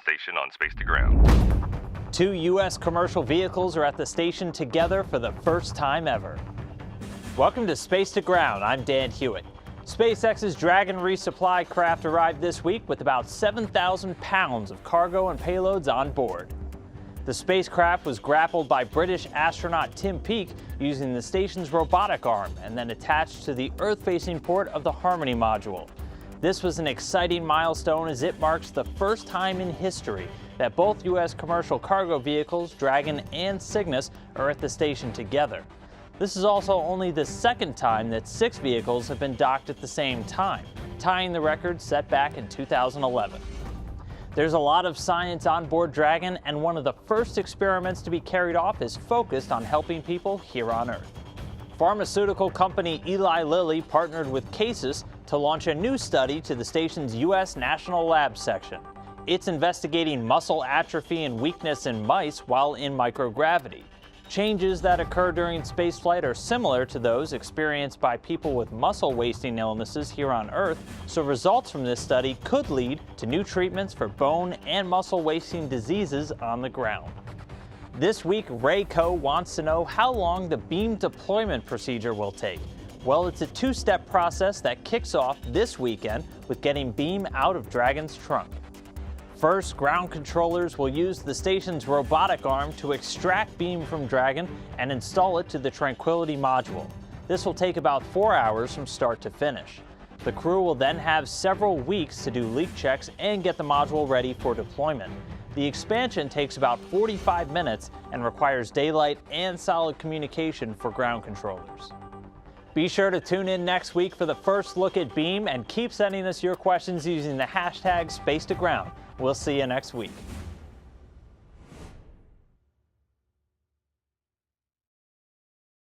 station on Space to Ground. Two U.S. commercial vehicles are at the station together for the first time ever. Welcome to Space to Ground. I'm Dan Hewitt. SpaceX's Dragon resupply craft arrived this week with about 7,000 pounds of cargo and payloads on board. The spacecraft was grappled by British astronaut Tim Peake using the station's robotic arm and then attached to the Earth-facing port of the Harmony module. This was an exciting milestone as it marks the first time in history that both U.S. commercial cargo vehicles, Dragon and Cygnus, are at the station together. This is also only the second time that 6 vehicles have been docked at the same time, tying the record set back in 2011. There's a lot of science on board Dragon, and one of the first experiments to be carried off is focused on helping people here on Earth. Pharmaceutical company Eli Lilly partnered with Casis to launch a new study to the station's U.S. National Labs section. It's investigating muscle atrophy and weakness in mice while in microgravity. Changes that occur during spaceflight are similar to those experienced by people with muscle wasting illnesses here on Earth, so results from this study could lead to new treatments for bone and muscle wasting diseases on the ground. This week, Ray Coe wants to know how long the beam deployment procedure will take. Well, it's a 2-step process that kicks off this weekend with getting beam out of Dragon's trunk. First, ground controllers will use the station's robotic arm to extract beam from Dragon and install it to the Tranquility module. This will take about 4 hours from start to finish. The crew will then have several weeks to do leak checks and get the module ready for deployment. The expansion takes about 45 minutes and requires daylight and solid communication for ground controllers. Be sure to tune in next week for the first look at beam and keep sending us your questions using the hashtag #SpaceToGround. We'll see you next week.